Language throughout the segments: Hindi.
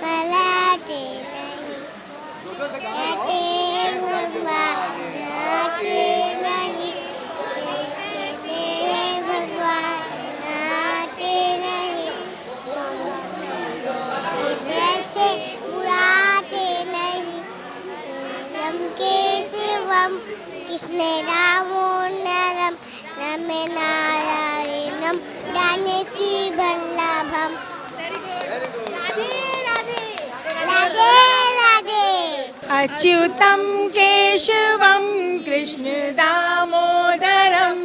पलाते नहीं, कहते हैं भगवान आते नहीं, कहते हैं भगवान आते नहीं, जैसे उड़ाते नहीं, रम के शिवम कृष्ण रामो नरम, नमे नारायणम जानकी वल्लभम। राधे राधे। अच्युतं केशवं कृष्ण दामोदरं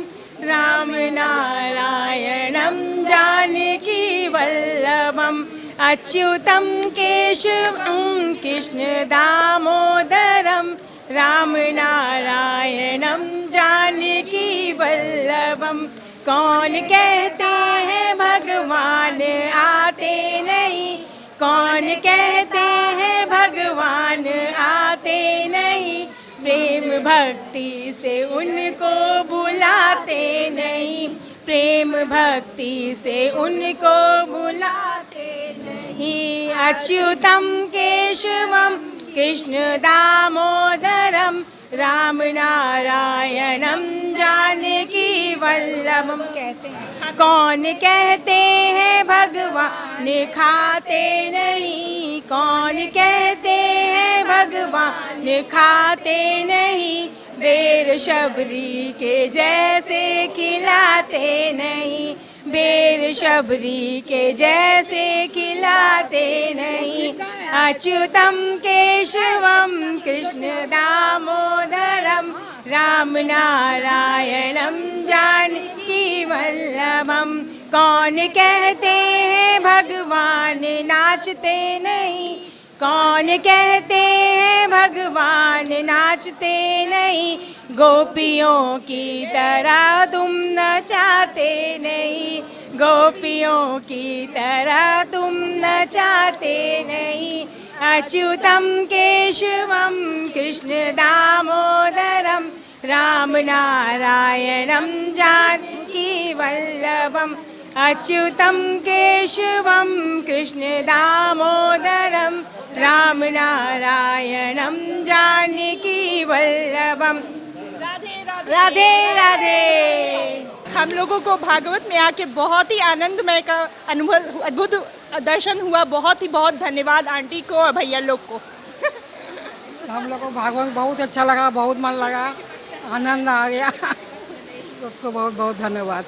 रामनारायणं जानकी वल्लभम्। अच्युतं केशवं कृष्ण दामोदरं रामनारायणं जानकी वल्लभम्। कौन कहते हैं भगवान आते नहीं, कौन कहते हैं भगवान आते नहीं, प्रेम भक्ति से उनको बुलाते नहीं, प्रेम भक्ति से उनको बुलाते नहीं। अच्युतं केशवं कृष्ण दामोदरं रामनारायणं जानकी वल्लभम। कहते हैं कौन कहते हैं भगवान खाते नहीं, कौन कहते हैं भगवान खाते नहीं, बेर शबरी के जैसे खिलाते नहीं, बेर शबरी के जैसे खिलाते नहीं। अच्युतं केशवं कृष्ण दामोदरं रामनारायणं जानकी वल्लभम। कौन कहते हैं भगवान नाचते नहीं, कौन कहते हैं भगवान नाचते नहीं, गोपियों की तरह तुम नचाते नहीं, गोपियों की तरह तुम नचाते नहीं। अच्युतं केशवं कृष्ण दामोदरं रामनारायणं जानकी वल्लभम्। अच्युतं केशवं कृष्ण दामोदरं रामनारायणं जानकी वल्लभम्। राधे राधे। हम लोगों को भागवत में आके बहुत ही आनंदमय का अनुभव, अद्भुत दर्शन हुआ। बहुत धन्यवाद आंटी को और भैया लोग को। हम लोग को भागवत बहुत अच्छा लगा, बहुत मन लगा, आनंद आ गया। सबको बहुत बहुत धन्यवाद।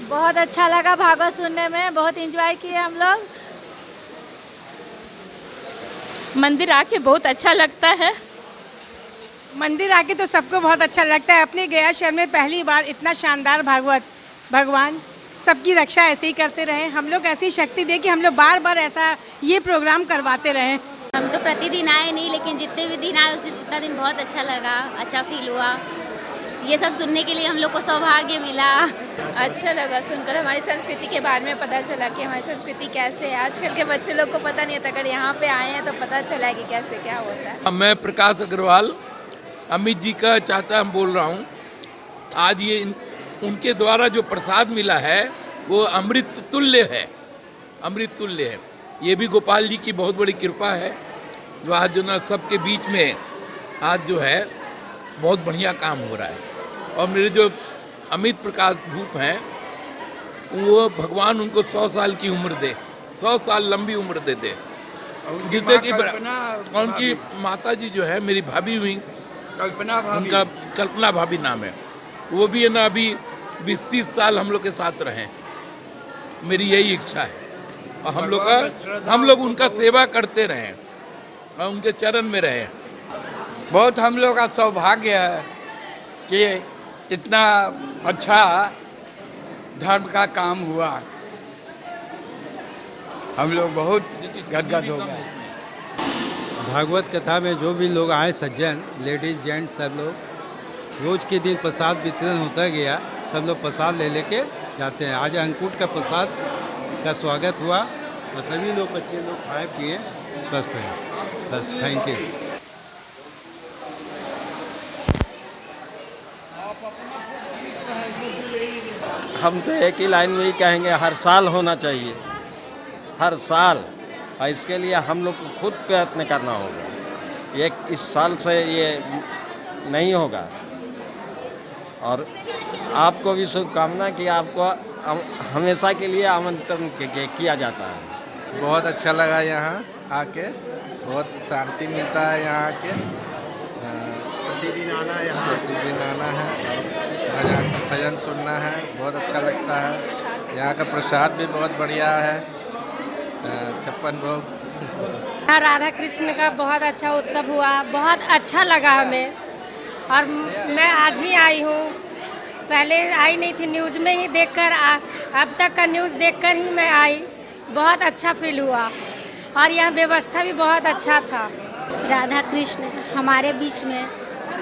बहुत अच्छा लगा भागवत सुनने में, बहुत एंजॉय किए हम लोग। मंदिर आके बहुत अच्छा लगता है। मंदिर आके तो सबको बहुत अच्छा लगता है। अपने गया शहर में पहली बार इतना शानदार भागवत। भगवान सबकी रक्षा ऐसे ही करते रहे, हम लोग ऐसी शक्ति दे कि हम लोग बार बार ऐसा ये प्रोग्राम करवाते रहें। हम तो प्रतिदिन आए नहीं, लेकिन जितने भी दिन आए उस दिन उतना दिन बहुत अच्छा लगा, अच्छा फील हुआ। ये सब सुनने के लिए हम लोग को सौभाग्य मिला। अच्छा लगा सुनकर, हमारी संस्कृति के बारे में पता चला कि हमारी संस्कृति कैसे है। आजकल के बच्चे लोग को पता नहीं था, अगर यहाँ पे आए हैं तो पता चला कि कैसे क्या होता है। मैं प्रकाश अग्रवाल, अमित जी का चाचा हम बोल रहा हूँ। आज ये उनके द्वारा जो प्रसाद मिला है वो अमृत तुल्य है, अमृत तुल्य है। ये भी गोपाल जी की बहुत बड़ी कृपा है जो आज जो ना सबके बीच में आज जो है बहुत बढ़िया काम हो रहा है। और मेरे जो अमित प्रकाश भूप हैं वो भगवान उनको 100 साल की उम्र दे, 100 साल लंबी उम्र दे दे। जिससे कि उनकी माता जी जो है मेरी भाभी हुई कल्पना भाभी, उनका कल्पना भाभी नाम है, वो भी है ना अभी 20-30 साल हम लोग के साथ रहें। मेरी यही इच्छा है और हम लोग उनका सेवा करते रहें और उनके चरण में रहें। बहुत हम लोग का सौभाग्य है कि इतना अच्छा धर्म का काम हुआ। हम लोग बहुत गदगद हो गए। भागवत कथा में जो भी लोग आए सज्जन, लेडीज जेंट्स सब लोग, रोज के दिन प्रसाद वितरण होता गया। सब लोग प्रसाद ले लेके जाते हैं। आज अंकुट का प्रसाद का स्वागत हुआ और सभी लोग बच्चे लोग खाए पिए स्वस्थ हैं। बस थैंक यू। हम तो एक ही लाइन में ही कहेंगे, हर साल होना चाहिए, हर साल और इसके लिए हम लोग को खुद प्रयत्न करना होगा। ये इस साल से ये नहीं होगा। और आपको भी शुभकामना कि आपको हमेशा के लिए आमंत्रण किया जाता है। बहुत अच्छा लगा यहाँ आके, बहुत शांति मिलता है यहाँ आके। प्रतिदिन आना है यहाँ, प्रतिदिन आना है, भजन सुनना है, बहुत अच्छा लगता है। यहाँ का प्रसाद भी बहुत बढ़िया है, 56 भोग। यहाँ राधा कृष्ण का बहुत अच्छा उत्सव हुआ, बहुत अच्छा लगा हमें। और मैं आज ही आई हूँ, पहले आई नहीं थी, न्यूज़ में ही देखकर अब तक का न्यूज़ देखकर ही मैं आई। बहुत अच्छा फील हुआ और यहाँ व्यवस्था भी बहुत अच्छा था। राधा कृष्ण हमारे बीच में,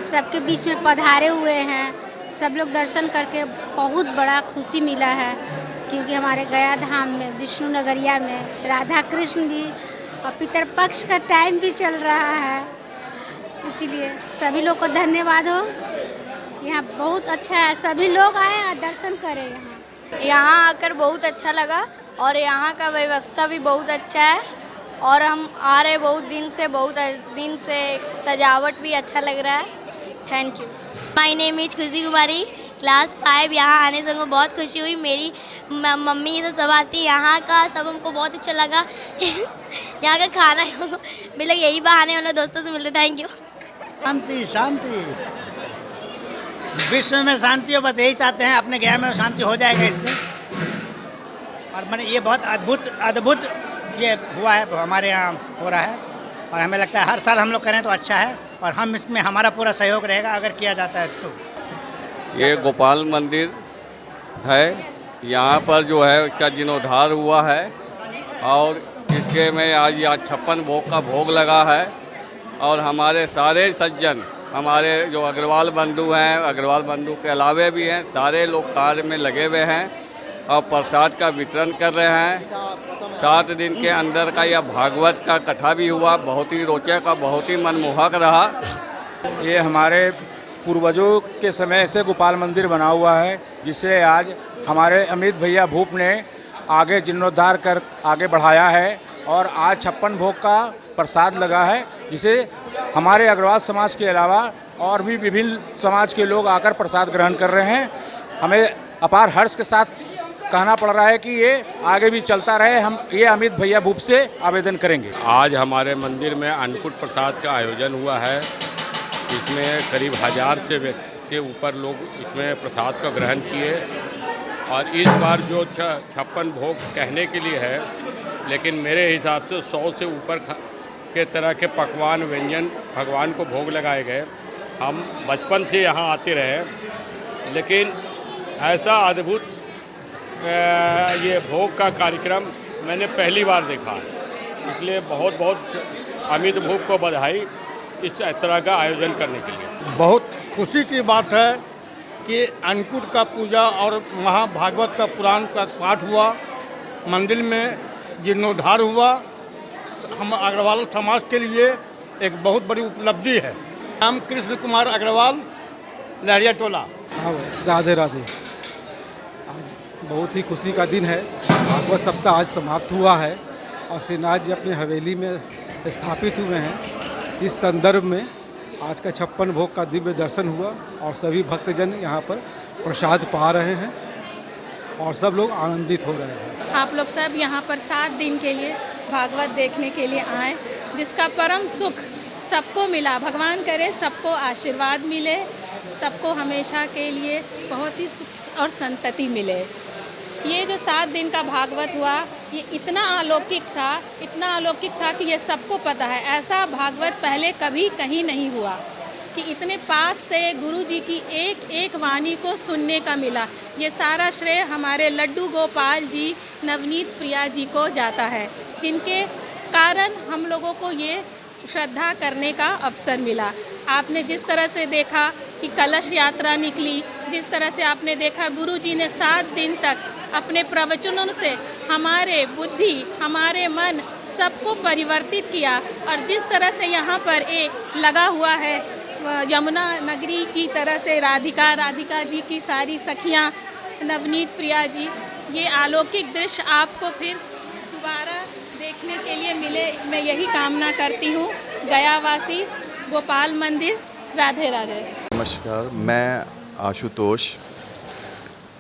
सबके बीच में पधारे हुए हैं। सब लोग दर्शन करके बहुत बड़ा खुशी मिला है, क्योंकि हमारे गया धाम में विष्णु नगरिया में राधा कृष्ण भी और पितरपक्ष का टाइम भी चल रहा है, इसीलिए सभी लोग को धन्यवाद हो। यहाँ बहुत अच्छा है, सभी लोग आए और दर्शन करें। यहाँ आकर बहुत अच्छा लगा और यहाँ का व्यवस्था भी बहुत अच्छा है और हम आ रहे बहुत दिन से सजावट भी अच्छा लग रहा है। Thank you. My name is खुशी कुमारी, क्लास 5। यहाँ आने से हमको बहुत खुशी हुई। मेरी मम्मी से सब आती, यहाँ का सब हमको बहुत अच्छा लगा। यहाँ का खाना मिला, यही बहाने हम लोग दोस्तों से मिलते। Thank you. शांति शांति, विश्व में शांति हो, बस यही चाहते हैं। अपने गया में शांति हो जाएगा इससे। और मैंने ये बहुत अद्भुत ये हुआ है, हमारे यहाँ हो रहा है और हमें लगता है हर साल हम लोग करें तो अच्छा है और हम इसमें हमारा पूरा सहयोग रहेगा अगर किया जाता है तो। ये गोपाल मंदिर है, यहाँ पर जो है इसका जीर्णोद्धार हुआ है और इसके में आज 56 भोग का भोग लगा है। और हमारे सारे सज्जन, हमारे जो अग्रवाल बंधु हैं, अग्रवाल बंधु के अलावे भी हैं, सारे लोग कार्य में लगे हुए हैं और प्रसाद का वितरण कर रहे हैं। 7 दिन के अंदर का यह भागवत का कथा भी हुआ, बहुत ही रोचक और बहुत ही मनमोहक रहा। ये हमारे पूर्वजों के समय से गोपाल मंदिर बना हुआ है, जिसे आज हमारे अमित भैया भूप ने आगे जीर्णोद्धार कर आगे बढ़ाया है और आज 56 भोग का प्रसाद लगा है, जिसे हमारे अग्रवाल समाज के अलावा और भी विभिन्न समाज के लोग आकर प्रसाद ग्रहण कर रहे हैं। हमें अपार हर्ष के साथ कहना पड़ रहा है कि ये आगे भी चलता रहे। हम ये अमित भैया भूप से आवेदन करेंगे। आज हमारे मंदिर में अन्नकूट प्रसाद का आयोजन हुआ है, इसमें करीब 1000 से ऊपर लोग इसमें प्रसाद का ग्रहण किए। और इस बार जो 56 भोग कहने के लिए है, लेकिन मेरे हिसाब से 100 से ऊपर के तरह के पकवान व्यंजन भगवान को भोग लगाए गए। हम बचपन से यहाँ आते रहे, लेकिन ऐसा अद्भुत ये भोग का कार्यक्रम मैंने पहली बार देखा है। इसलिए बहुत बहुत अमित भूप को बधाई इस तरह का आयोजन करने के लिए। बहुत खुशी की बात है कि अन्नकूट का पूजा और महाभागवत का पुराण का पाठ हुआ, मंदिर में जीर्णोद्धार हुआ। हम अग्रवाल समाज के लिए एक बहुत बड़ी उपलब्धि है। नाम कृष्ण कुमार अग्रवाल, लहरिया टोला। हाँ, राधे राधे। आज बहुत ही खुशी का दिन है। भागवत सप्ताह आज समाप्त हुआ है और श्रीनाथ जी अपनी हवेली में स्थापित हुए हैं। इस संदर्भ में आज का 56 भोग का दिव्य दर्शन हुआ और सभी भक्तजन यहाँ पर प्रसाद पा रहे हैं और सब लोग आनंदित हो रहे हैं। आप लोग सब यहाँ पर 7 दिन के लिए भागवत देखने के लिए आए, जिसका परम सुख सबको मिला। भगवान करे सबको आशीर्वाद मिले, सबको हमेशा के लिए बहुत ही सुख और संतति मिले। ये जो 7 दिन का भागवत हुआ, ये इतना अलौकिक था कि ये सबको पता है। ऐसा भागवत पहले कभी कहीं नहीं हुआ कि इतने पास से गुरु जी की एक एक वाणी को सुनने का मिला। ये सारा श्रेय हमारे लड्डू गोपाल जी, नवनीत प्रिया जी को जाता है, जिनके कारण हम लोगों को ये श्रद्धा करने का अवसर मिला। आपने जिस तरह से देखा कि कलश यात्रा निकली, जिस तरह से आपने देखा गुरु जी ने 7 दिन तक अपने प्रवचनों से हमारे बुद्धि, हमारे मन सबको परिवर्तित किया। और जिस तरह से यहाँ पर एक लगा हुआ है यमुना नगरी की तरह से राधिका जी की सारी सखियाँ, नवनीत प्रिया जी, ये अलौकिक दृश्य आपको फिर दोबारा देखने के लिए मिले, मैं यही कामना करती हूँ। गयावासी गोपाल मंदिर, राधे राधे। नमस्कार, मैं आशुतोष।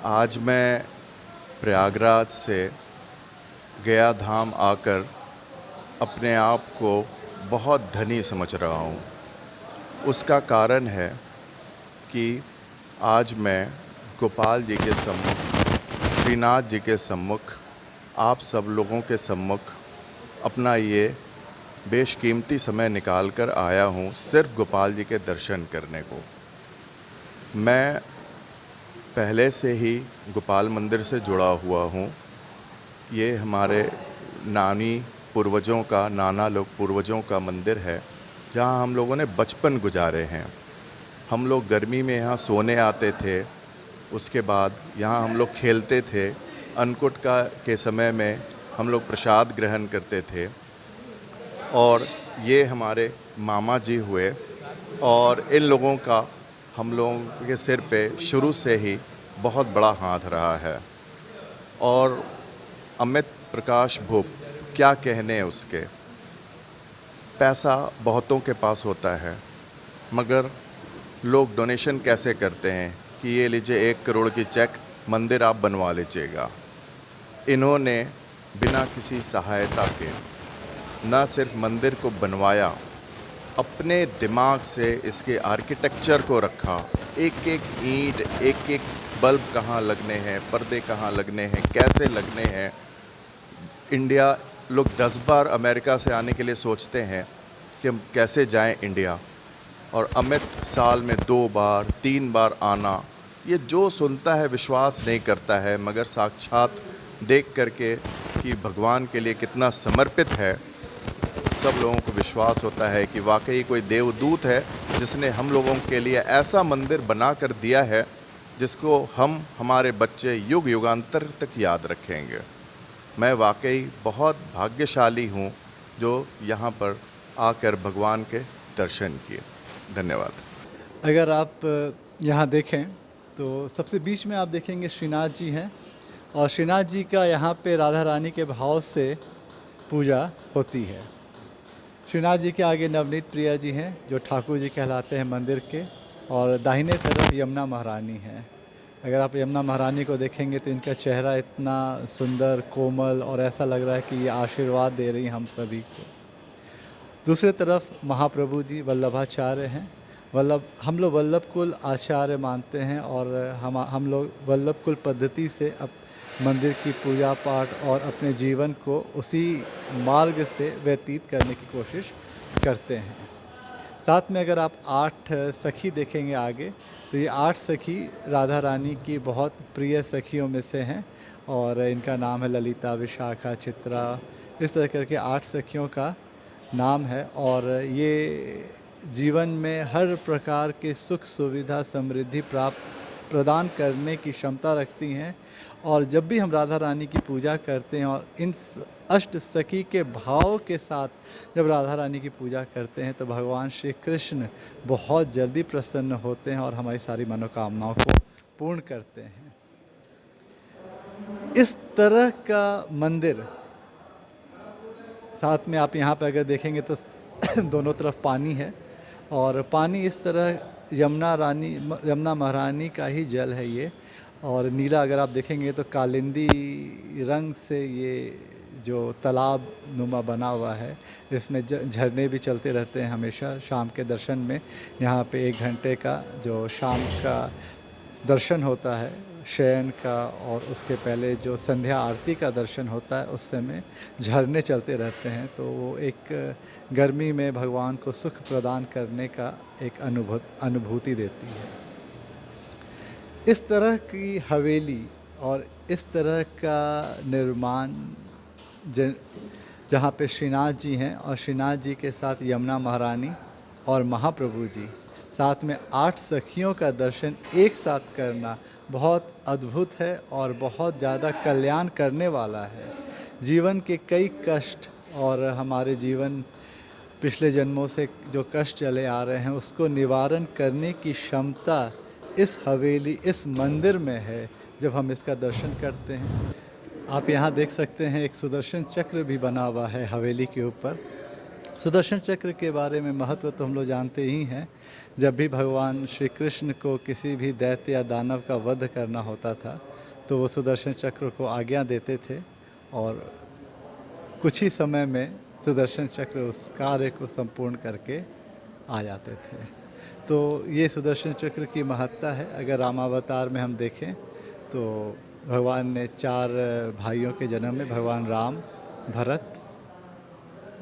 आज मैं प्रयागराज से गया धाम आकर अपने आप को बहुत धनी समझ रहा हूँ। उसका कारण है कि आज मैं गोपाल जी के सम्मुख, श्रीनाथ जी के सम्मुख, आप सब लोगों के सम्मुख अपना ये बेशकीमती समय निकाल कर आया हूँ सिर्फ गोपाल जी के दर्शन करने को। मैं पहले से ही गोपाल मंदिर से जुड़ा हुआ हूँ। ये हमारे नाना लोग पूर्वजों का मंदिर है, जहाँ हम लोगों ने बचपन गुजारे हैं। हम लोग गर्मी में यहाँ सोने आते थे, उसके बाद यहाँ हम लोग खेलते थे। अन्नकूट के समय में हम लोग प्रसाद ग्रहण करते थे। और ये हमारे मामा जी हुए, और इन लोगों का हम लोगों के सिर पे शुरू से ही बहुत बड़ा हाथ रहा है। और अमित प्रकाश भूप, क्या कहने उसके। पैसा बहुतों के पास होता है, मगर लोग डोनेशन कैसे करते हैं कि ये लीजिए 1 करोड़ की चेक, मंदिर आप बनवा लीजिएगा। इन्होंने बिना किसी सहायता के न सिर्फ मंदिर को बनवाया, अपने दिमाग से इसके आर्किटेक्चर को रखा। एक एक ईंट, एक एक बल्ब कहाँ लगने हैं, पर्दे कहाँ लगने हैं, कैसे लगने हैं। इंडिया, लोग 10 बार अमेरिका से आने के लिए सोचते हैं कि हम कैसे जाएं इंडिया, और अमित साल में 2 बार 3 बार आना, ये जो सुनता है विश्वास नहीं करता है। मगर साक्षात देख करके कि भगवान के लिए कितना समर्पित है, सब लोगों को विश्वास होता है कि वाकई कोई देवदूत है जिसने हम लोगों के लिए ऐसा मंदिर बना कर दिया है जिसको हम, हमारे बच्चे युग युगांतर तक याद रखेंगे। मैं वाकई बहुत भाग्यशाली हूँ जो यहाँ पर आकर भगवान के दर्शन किए। धन्यवाद। अगर आप यहाँ देखें तो सबसे बीच में आप देखेंगे श्रीनाथ जी हैं, और श्रीनाथ जी का यहाँ पे राधा रानी के भाव से पूजा होती है। श्रीनाथ जी के आगे नवनीत प्रिया जी हैं जो ठाकुर जी कहलाते हैं मंदिर के, और दाहिने तरफ यमुना महारानी हैं। अगर आप यमुना महारानी को देखेंगे तो इनका चेहरा इतना सुंदर, कोमल, और ऐसा लग रहा है कि ये आशीर्वाद दे रही हैं हम सभी को। दूसरे तरफ महाप्रभु जी वल्लभाचार्य हैं। हम लोग वल्लभ कुल आचार्य मानते हैं, और हम लोग वल्लभ कुल पद्धति से अब मंदिर की पूजा पाठ और अपने जीवन को उसी मार्ग से व्यतीत करने की कोशिश करते हैं। साथ में अगर आप 8 सखी देखेंगे आगे, तो ये 8 सखी राधा रानी की बहुत प्रिय सखियों में से हैं, और इनका नाम है ललिता, विशाखा, चित्रा, इस तरह करके 8 सखियों का नाम है। और ये जीवन में हर प्रकार के सुख सुविधा समृद्धि प्रदान करने की क्षमता रखती हैं। और जब भी हम राधा रानी की पूजा करते हैं और इन अष्ट सखी के भाव के साथ जब राधा रानी की पूजा करते हैं, तो भगवान श्री कृष्ण बहुत जल्दी प्रसन्न होते हैं और हमारी सारी मनोकामनाओं को पूर्ण करते हैं। इस तरह का मंदिर, साथ में आप यहाँ पर अगर देखेंगे तो दोनों तरफ पानी है, और पानी इस तरह यमुना महारानी का ही जल है ये। और नीला अगर आप देखेंगे तो कालिंदी रंग से ये जो तालाब नुमा बना हुआ है, इसमें झरने भी चलते रहते हैं हमेशा। शाम के दर्शन में यहाँ पे 1 घंटे का जो शाम का दर्शन होता है शयन का, और उसके पहले जो संध्या आरती का दर्शन होता है, उस समय झरने चलते रहते हैं। तो वो एक गर्मी में भगवान को सुख प्रदान करने का एक अनुभूति देती है। इस तरह की हवेली और इस तरह का निर्माण जहाँ पे श्रीनाथ जी हैं, और श्रीनाथ जी के साथ यमुना महारानी और महाप्रभु जी, साथ में 8 सखियों का दर्शन एक साथ करना बहुत अद्भुत है और बहुत ज़्यादा कल्याण करने वाला है। जीवन के कई कष्ट और हमारे जीवन पिछले जन्मों से जो कष्ट चले आ रहे हैं, उसको निवारण करने की क्षमता इस हवेली, इस मंदिर में है। जब हम इसका दर्शन करते हैं, आप यहाँ देख सकते हैं एक सुदर्शन चक्र भी बना हुआ है हवेली के ऊपर। सुदर्शन चक्र के बारे में महत्व तो हम लोग जानते ही हैं। जब भी भगवान श्री कृष्ण को किसी भी दैत्य या दानव का वध करना होता था तो वो सुदर्शन चक्र को आज्ञा देते थे और कुछ ही समय में सुदर्शन चक्र उस कार्य को संपूर्ण करके आ जाते थे। तो ये सुदर्शन चक्र की महत्ता है। अगर रामावतार में हम देखें तो भगवान ने 4 भाइयों के जन्म में भगवान राम, भरत,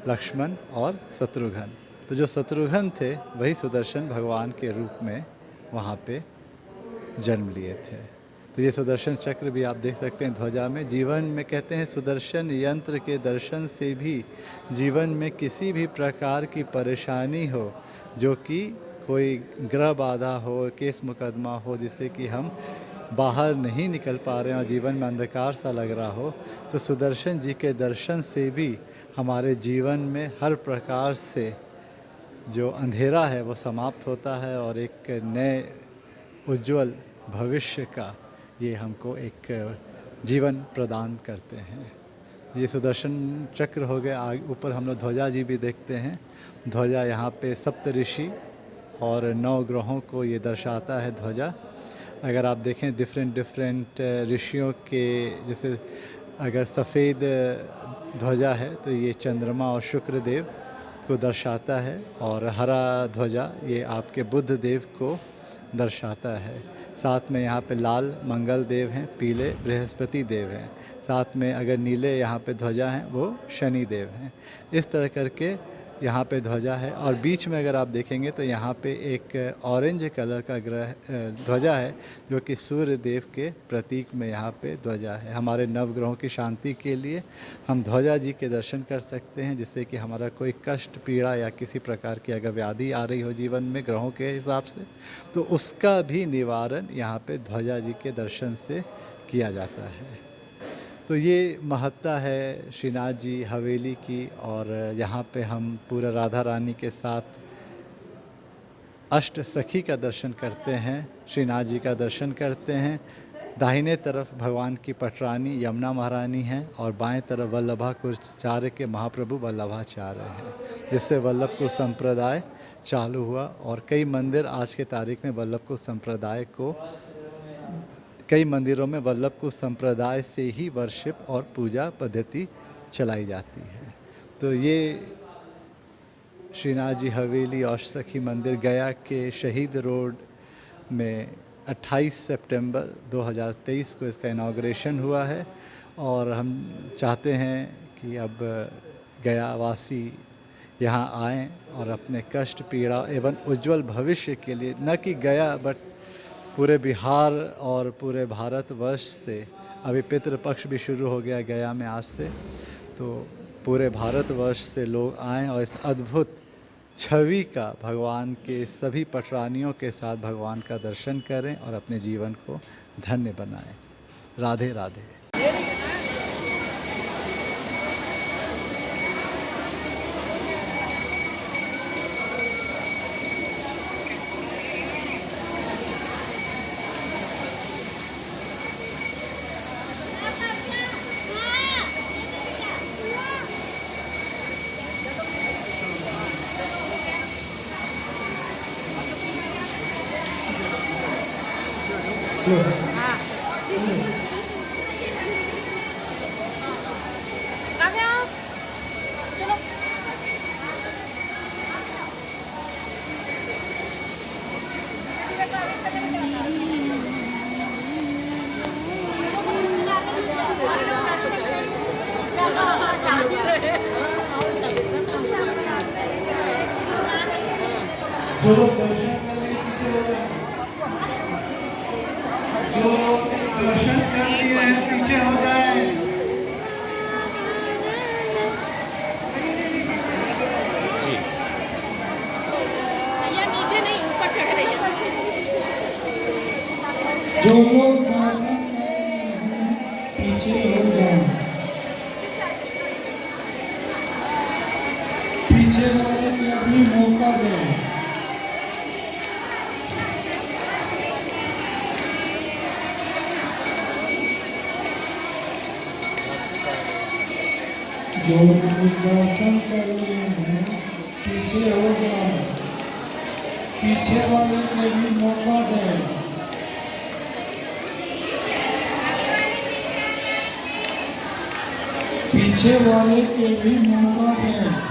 लक्ष्मण और शत्रुघ्न, तो जो शत्रुघ्न थे वही सुदर्शन भगवान के रूप में वहाँ पे जन्म लिए थे। तो ये सुदर्शन चक्र भी आप देख सकते हैं ध्वजा में। जीवन में कहते हैं सुदर्शन यंत्र के दर्शन से भी जीवन में किसी भी प्रकार की परेशानी हो, जो कि कोई ग्रह बाधा हो, केस मुकदमा हो, जिससे कि हम बाहर नहीं निकल पा रहे हैं और जीवन में अंधकार सा लग रहा हो, तो सुदर्शन जी के दर्शन से भी हमारे जीवन में हर प्रकार से जो अंधेरा है वो समाप्त होता है और एक नए उज्जवल भविष्य का ये हमको एक जीवन प्रदान करते हैं। ये सुदर्शन चक्र हो गए। ऊपर हम लोग ध्वजा जी भी देखते हैं। ध्वजा यहाँ पे सप्तऋषि और 9 ग्रहों को ये दर्शाता है ध्वजा। अगर आप देखें डिफरेंट ऋषियों के, जैसे अगर सफ़ेद ध्वजा है तो ये चंद्रमा और शुक्र देव को दर्शाता है और हरा ध्वजा ये आपके बुध देव को दर्शाता है। साथ में यहाँ पे लाल मंगल देव हैं, पीले बृहस्पति देव हैं, साथ में अगर नीले यहाँ पे ध्वजा हैं वो शनि देव हैं। इस तरह करके यहाँ पे ध्वजा है और बीच में अगर आप देखेंगे तो यहाँ पे एक ऑरेंज कलर का ध्वजा है जो कि सूर्य देव के प्रतीक में यहाँ पे ध्वजा है। हमारे नवग्रहों की शांति के लिए हम ध्वजा जी के दर्शन कर सकते हैं, जिससे कि हमारा कोई कष्ट, पीड़ा या किसी प्रकार की अगर व्याधि आ रही हो जीवन में ग्रहों के हिसाब से, तो उसका भी निवारण यहाँ पे ध्वजा जी के दर्शन से किया जाता है। तो ये महत्ता है श्रीनाथ जी हवेली की। और यहाँ पे हम पूरा राधा रानी के साथ अष्ट सखी का दर्शन करते हैं, श्रीनाथ जी का दर्शन करते हैं। दाहिने तरफ भगवान की पटरानी यमुना महारानी हैं और बाएं तरफ वल्लभाचार्य के महाप्रभु वल्लभाचार्य हैं, जिससे वल्लभकुल संप्रदाय चालू हुआ। और कई मंदिर आज के तारीख में वल्लभकुल संप्रदाय को, कई मंदिरों में वल्लभकुल संप्रदाय से ही वर्शिप और पूजा पद्धति चलाई जाती है। तो ये श्रीनाथ जी हवेली और सखी मंदिर गया के शहीद रोड में 28 सितंबर 2023 को इसका इनॉग्रेशन हुआ है। और हम चाहते हैं कि अब गया वासी यहाँ आएँ और अपने कष्ट, पीड़ा एवं उज्जवल भविष्य के लिए, न कि गया बट पूरे बिहार और पूरे भारतवर्ष से, अभी पितृपक्ष भी शुरू हो गया गया में आज से, तो पूरे भारतवर्ष से लोग आएँ और इस अद्भुत छवि का, भगवान के सभी पटरानियों के साथ भगवान का दर्शन करें और अपने जीवन को धन्य बनाएं। राधे राधे। दर्शन कर लिए हैं पीछे हो जाए। जी नीचे नहीं, ऊपर चढ़ रही है। जो लोग दर्शन कर रहे हैं पीछे हो जाए। पीछे वाले को भी मौका दें। जो दर्शन कर रहे हैं पीछे हो जाए, पीछे वाले को भी मौका दें। पीछे वाले के भी मौका दें।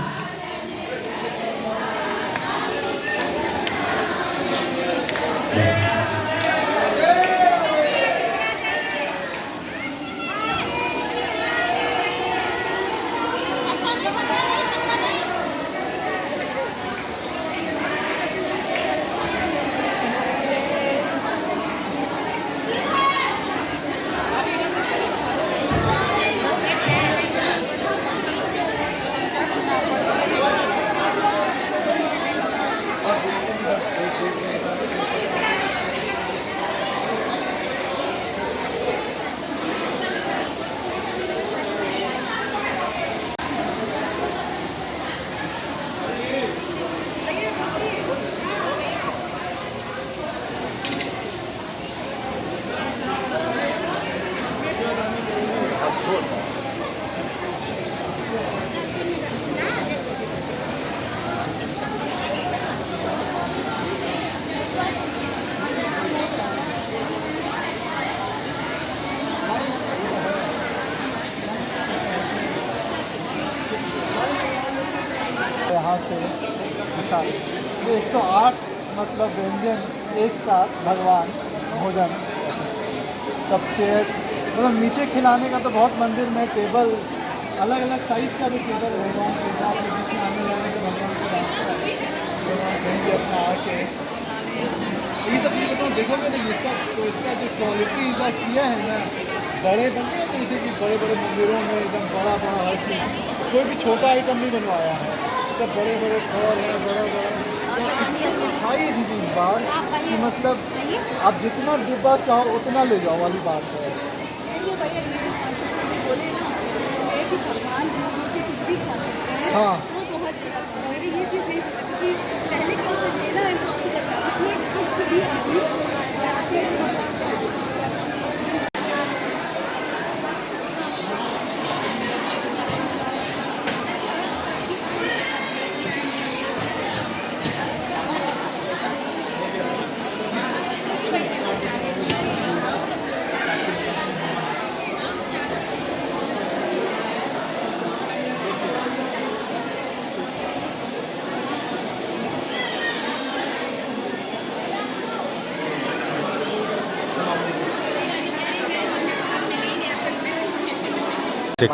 यहाँ से निकाल ये 108 मतलब व्यंजन एक साथ भगवान भोजन सब चेयर मतलब नीचे खिलाने का तो बहुत मंदिर में टेबल अलग अलग साइज़ का भी टेबल है भगवान के साथ बीच में आने जाने के भगवान को रास्ता कहीं भी अपना आके ये सब चीज़ बताओ देखोगे ना ये सब तो इसका जो क्वालिटी जो किया है ना बड़े बनते हैं जैसे कि बड़े बड़े मंदिरों में एकदम बड़ा बड़ा हर चीज़ कोई भी छोटा आइटम नहीं बनवाया है सब बड़े बड़े फल हैं बड़ा बड़ा खाई थी इस बार कि मतलब आप जितना डिब्बा चाहो उतना ले जाओ वाली बात है। हाँ ये चीज़ नहीं सकती कि पहले क्या उसमें लेना इम्पॉसिबल था उसमें खुद भी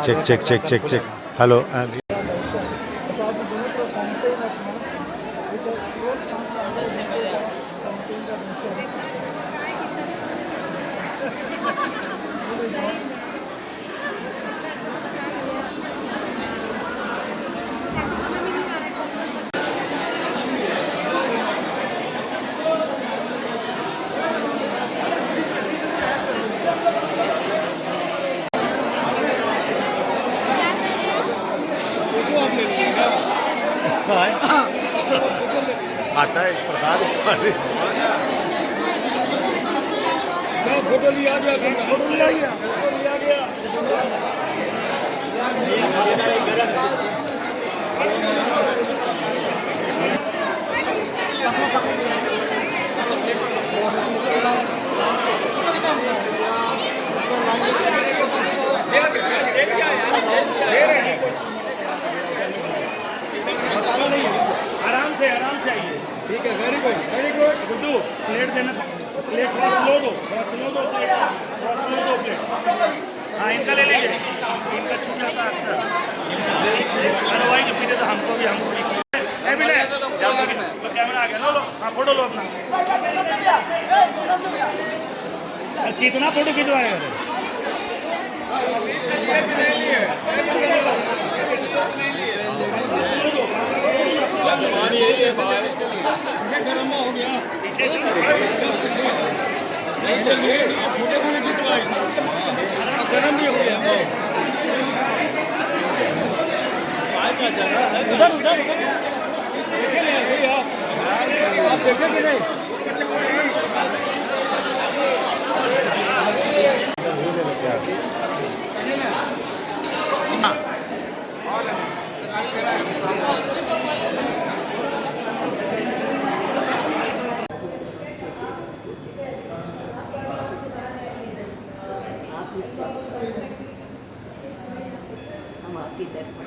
check. Hello. आता है प्रसाद फोटो लिया गया आराम से आइए। ठीक है वेरी गुड गुड्डू प्लेट देना प्लेट थोड़ा स्लो दो प्लेट हाँ इनका ले लीजिए इनका छूट जाता है अक्सर अदरवाइज जो पीते तो हमको भी कैमरा आ गया लो हाँ फोटो लो अपना कितना फोटो खिंचवाएगा हो गया गर्म भी हो गया उधर देखे नहीं आप देखे कि नहीं हम आपकी दर्पण